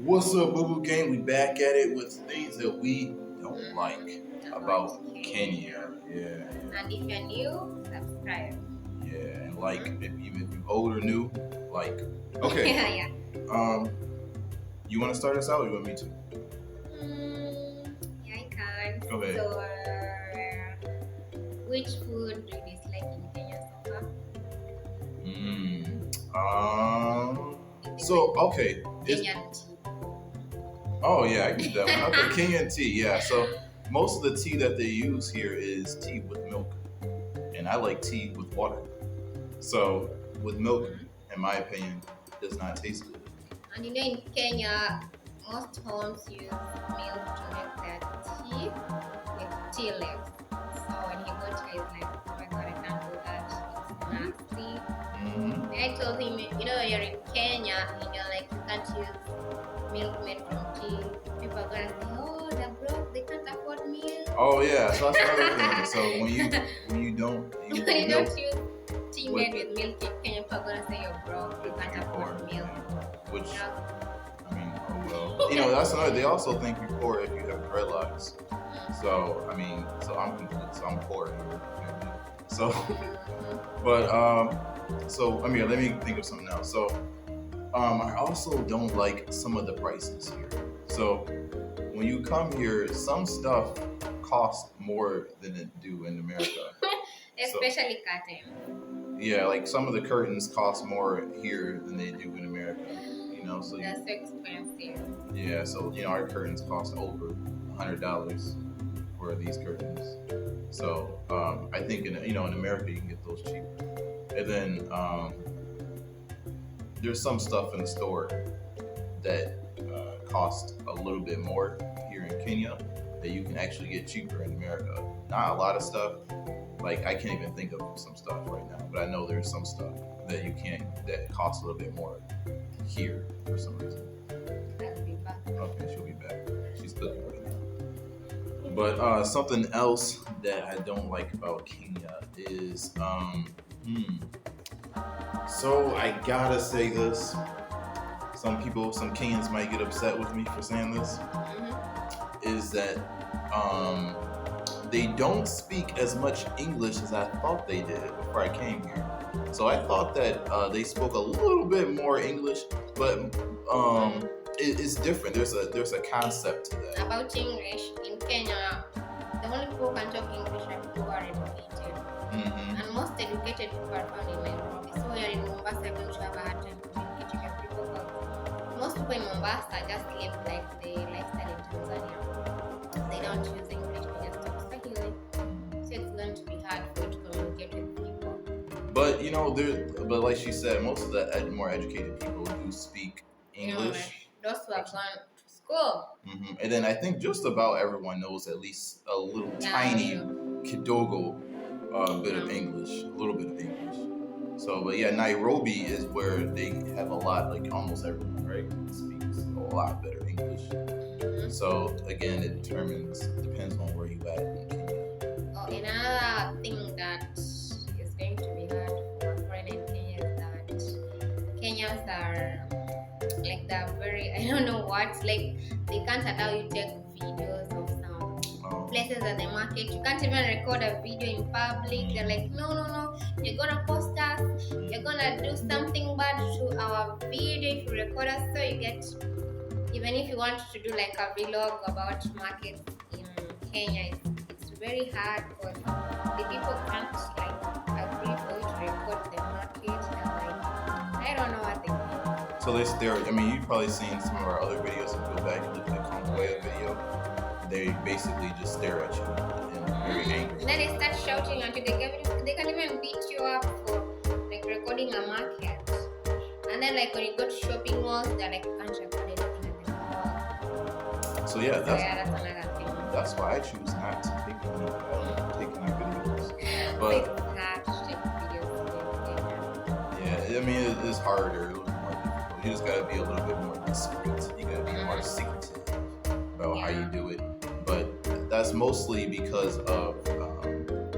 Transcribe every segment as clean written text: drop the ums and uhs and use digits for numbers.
What's up, Boo Boo Gang? We back at it with things that we don't like about About Kenya. Kenya. Yeah, And if you're new, subscribe. yeah. And like, Mhm. even if you're old or new, like, okay. Yeah, yeah. Um, you want to start us out? Or you want me to? Yeah, I can. Go ahead. So, which food do you dislike in Kenya so far? Mm. It So depends. okay. Kenyan tea. Oh yeah, I get that one. Okay, Kenyan tea. Yeah. So most of the tea that they use here is tea with milk, and I like tea with water. So with milk, Mhm. in my opinion, does not taste good. And in Kenya, most homes use milk to make their tea with tea leaves. So when you go to it, like, oh my god, I can't do that. It's nasty. Mm-hmm. And I told him, you're in Kenya and you're like, you can't use milk made from tea. People are gonna say, oh, they're broke, they can't afford milk. Oh yeah, so that's another thing. So when you don't use When you milk don't use tea with made with milk in Kenya, people are gonna say you're broke, you can't you're poor, afford milk. which Yeah. I mean, oh well. That's another. They also think you're poor if you have dreadlocks. So I mean, so I'm complete. So I'm poor here. So, but so I mean, let me think of something else. So I also don't like some of the prices here. So when you come here, some stuff costs more than it do in America. So Especially curtain. yeah, like some of the curtains cost more here than they do in America. So They're so expensive. yeah, so our curtains cost over $100 for these curtains. So I think in America you can get those cheap. And then there's some stuff in the store that cost a little bit more here in Kenya that you can actually get cheaper in America. Not a lot of stuff. Like I can't even think of some stuff right now, but I know there's some stuff that you can't that costs a little bit more here for some reason. I'll be back. Okay, she'll be back. She's cooking right now. But something else that I don't like about Kenya is so I gotta say this. Some Kenyans might get upset with me for saying this. Is that um, they don't speak as much English as I thought they did before I came here. So I thought that they spoke a little bit more English, but it's different. There's a concept to that. About English in Kenya, the only people who can talk English are people who are educated. Mm-hmm. And most educated people are found in Nairobi. So you're in Mombasa, you're going to have a hard time communicating with people. But most people in Mombasa just live like the lifestyle in Tanzania. They don't use English, they just talk Swahili. So it's going to be hard for you to communicate with people. But but like she said, most of the more educated people do speak English. Those who have gone to school. Mm-hmm. And then I think just about everyone knows at least a little tiny kidogo bit of English, a little bit of English. So, but yeah, Nairobi is where they have a lot, like almost everyone, right, speaks a lot better English. So again, it depends on where you at in Kenya. Oh, another thing that is going to be hard for foreign in Kenya is that Kenyans are like they're very, I don't know what, like they can't allow you to take videos of some places at the market. You can't even record a video in public. They're like, no, you're gonna post us, you're gonna do something bad to our video if you record us. So you get, even if you want to do like a vlog about markets in Kenya, it's very hard because the people can't like agree for you to record the market. And like, I don't know what they think. So they stare. I mean, you've probably seen some of our other videos. If you go back and look at the Convoy video, they basically just stare at you and very angry. And then they start shouting at you. They can even beat you up for like recording a market. And then like when you go to shopping malls, they're like, you can't record anything at the mall. So yeah, that's another thing. That's why I choose not to take any videos. It's But hard to take videos. yeah, I mean it's harder. A little more difficult. You just gotta be a little bit more discreet. You gotta be more secretive about how you do it. But that's mostly because of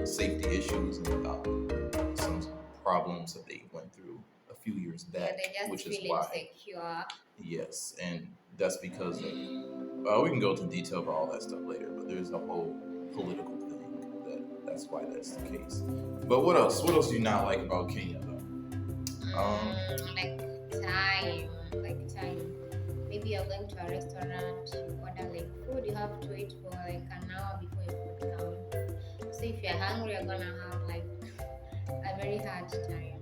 safety issues and some problems that they went through a few years back, They just which is feel why. insecure. Yes, and that's because of we can go into detail about all that stuff later, but there's a whole political thing that's why that's the case. But what else? What else do you not like about Kenya though? Like time, maybe you're going to a restaurant, you order like food, you have to wait for like an hour before your food comes. So if you're hungry, you're gonna have like a very hard time.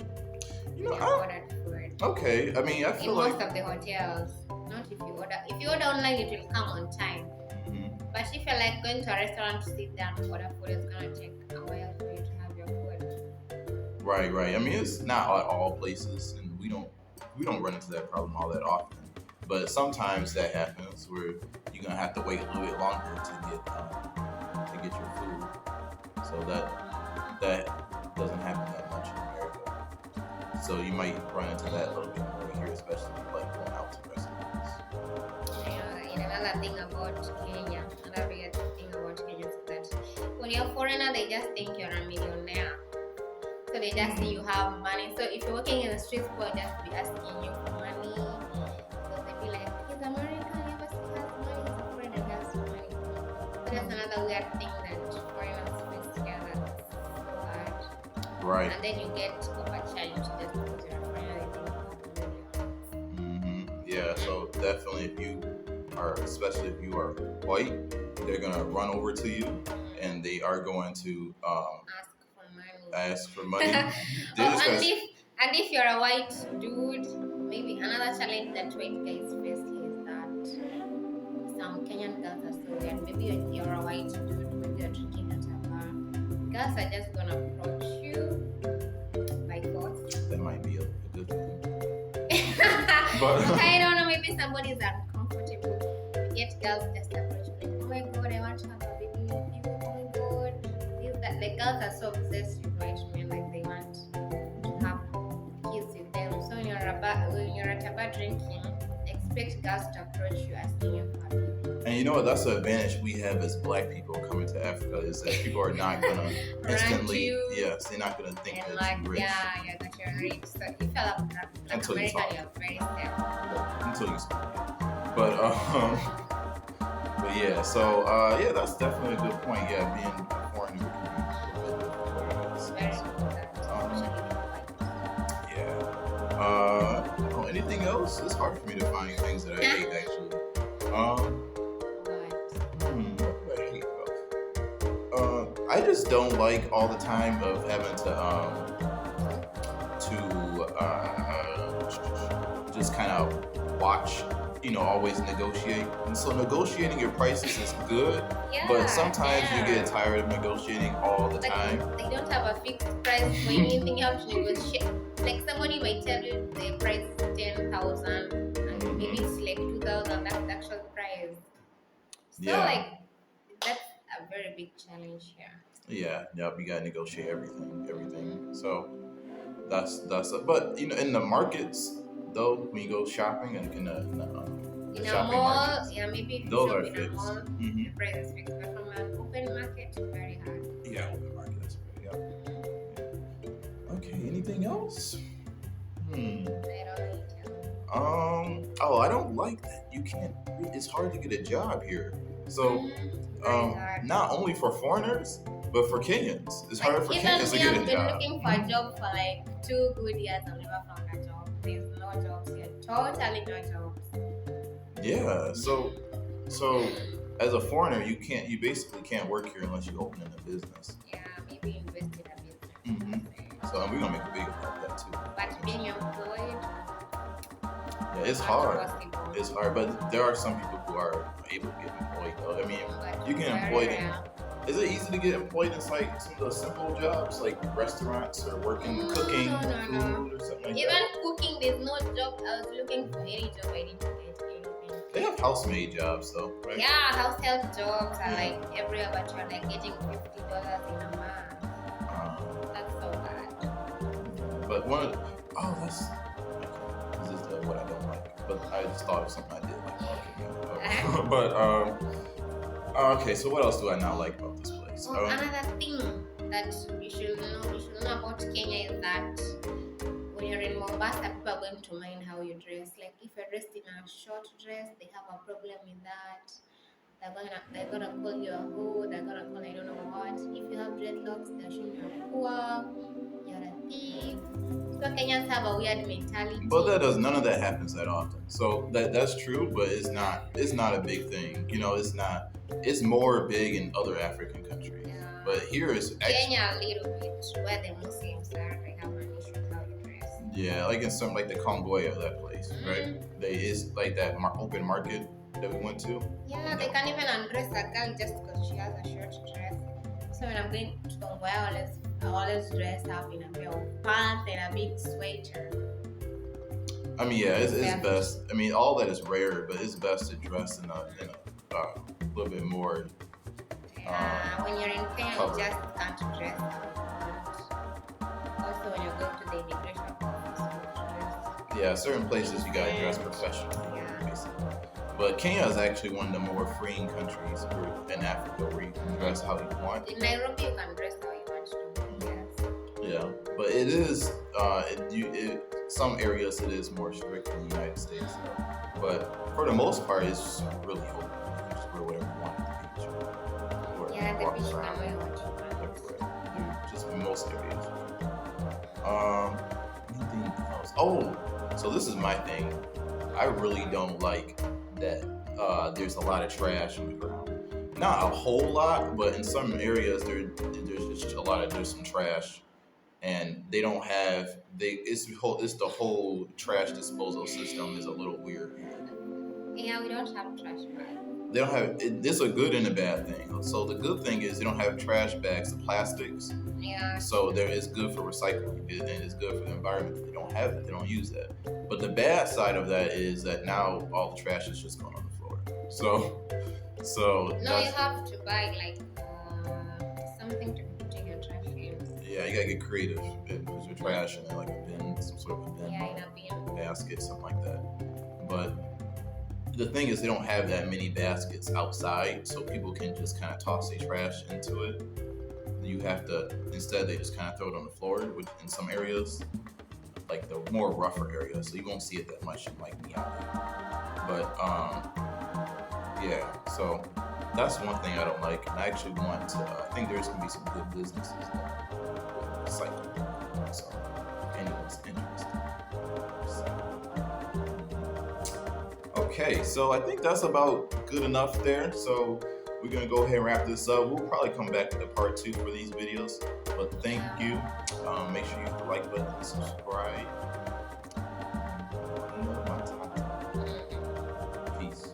You know, You ordered food. okay. I mean, I In feel most like of the hotels, not if you order. If you order online, it will come on time. Mhm. But if you're like going to a restaurant to sit down and order food, it's gonna take a while for you to have your food. Right. I mean, it's not at all places, and we don't run into that problem all that often. But sometimes that happens where you're gonna have to wait a little bit longer to get your food. So that doesn't happen that much in America. So you might run into that a little bit more here, especially like going out to restaurants. Another thing about Kenya, another weird thing about Kenya is that when you're a foreigner, they just think you're a millionaire. So they just see you have money. So if you're walking in the streets, people will just be asking you for money. So they'll be like, he's American, he has money, he's a foreigner, he has money. So that's another weird thing that foreigners face together. It's so hard. Right. And then you get overcharged just because you're a foreigner, they think you have millions. Yeah. So definitely, especially if you are white, they're gonna run over to you, and they are going to ask for money. And if you're a white dude, maybe another challenge that white guys face is that some Kenyan girls are so weird. Maybe you're a white dude, maybe you're drinking at a bar. Girls are just gonna approach you by force. That might be a good thing. But I don't know, maybe somebody's uncomfortable. Yet girls just approach you like, oh my god, I want to have a baby with you. Oh my god. That the girls are so obsessed with white men, like they want to have kids with them. So when you're at a bar drinking, expect girls to approach you asking you for a baby. and you know what? That's the advantage we have as Black people coming to Africa is that people are not gonna instantly. you. Yes, they're not gonna think And that like, you're rich that you're rich. So if you're an Until you American, talk. you're very safe. until you speak. But yeah. So yeah, that's definitely a good point. Yeah, being a foreigner can be a little bit difficult. It's very important, especially if you're white. Anything else? It's hard for me to find things that I hate actually. What do I hate about? I just don't like all the time of having to just kind of watch, always negotiate. And so negotiating your prices is good, but sometimes you get tired of negotiating all the time. They don't have a fixed price for anything you have to negotiate. Like somebody might tell you the price is 10,000 and maybe it's like 2,000, that's the actual price. So like that's a very big challenge here. Yeah, you gotta negotiate everything. So that's but in the markets though, when you go shopping and in a shopping mall, markets, maybe if you those shop are in a fixed. mall, the price is fixed, but from an open market, it's very hard. Yeah, open market, that's good. Yeah. Okay, anything else? I don't know. I don't like that. It's hard to get a job here. So, not only for foreigners, but for Kenyans. It's hard for Kenyans to get a job. I've been looking for a job for like 2 good years. I've never found a job. There's no jobs here. Totally no jobs. Yeah. So as a foreigner, you basically can't work here unless you open a business. Yeah, maybe invest in a business. So we're gonna make a video about that too. But being employed, yeah, it's hard. It's hard, but there are some people who are able to get employed though. I mean, you can employ them. Is it easy to get employed in like some of those simple jobs like restaurants or cooking food or something like that? Even cooking, there's no job. I was looking for any job, I didn't get anything. They have housemaid jobs though, right? Yeah, house help jobs are like everywhere, but you're like getting $50 in a month. That's so bad. But this is what I don't like. But I just thought of something I did like. But okay, so what else do I not like about this place? Another thing that you should know about Kenya is that when you're in Mombasa, people are going to mind how you dress. Like if you're dressed in a short dress, they have a problem with that. They're gonna call you a hoe. They're gonna call I don't know what. If you have dreadlocks, they're showing you're poor. You're a thief. So Kenyans have a weird mentality. But none of that happens that often. So that's true, but it's not a big thing. It's not. It's more big in other African countries. Yeah. But here is actually Kenya a little bit where the Muslims are. They have an issue with how you dress. yeah, like in some like the Congoya, that place, right? They is like that open market that we went to. Yeah, they can even undress a girl just because she has a short dress. So when I'm going to Congoya, I always dress up in a pair of pants and a big sweater. I mean, yeah, it's best. I mean, all that is rare, but it's best to dress in a little bit more. When you're in Kenya, covered. you just can't dress up. Also, when you go to the immigration office, you dress. Yeah, certain places you gotta dress professionally, basically. But Kenya is actually one of the more freeing countries in Africa where you can dress how you want. In Nairobi, you can dress how you want to. Yes. Yeah, but it is some areas it is more strict than the United States. But for the most part, it's really open. You just wear whatever you want at the beach. Or Yeah, the walk beach can around wear what you want. everywhere. Just in most areas. Anything else? Oh, so this is my thing. I really don't like that there's a lot of trash on the ground. Not a whole lot, but in some areas there's just there's some trash, and they don't have it's the whole trash disposal system is a little weird. Yeah, we don't have trash bags. They don't have it's a good and a bad thing. So the good thing is they don't have trash bags, the plastics. Yeah. So it's good for recycling and it's good for the environment. They don't have it, they don't use that. But the bad side of that is that now all the trash is just going on the floor. So No, you have to buy like something to put in your trash cans. yeah, you gotta get creative and put your trash in like a bin, some sort of a bin, Yeah, in a bin. basket, something like that. But the thing is, they don't have that many baskets outside, so people can just kind of toss their trash into it. You have to instead they just kind of throw it on the floor, which in some areas, like the more rougher areas, so you won't see it that much in like Miami. But yeah, so that's one thing I don't like. And I actually want to. I think there's gonna be some good businesses that recycle. So if anyone's interested. Okay, so I think that's about good enough there. So we're gonna go ahead and wrap this up. We'll probably come back to part 2 for these videos. But thank you. Make sure you hit the like button and subscribe. Peace.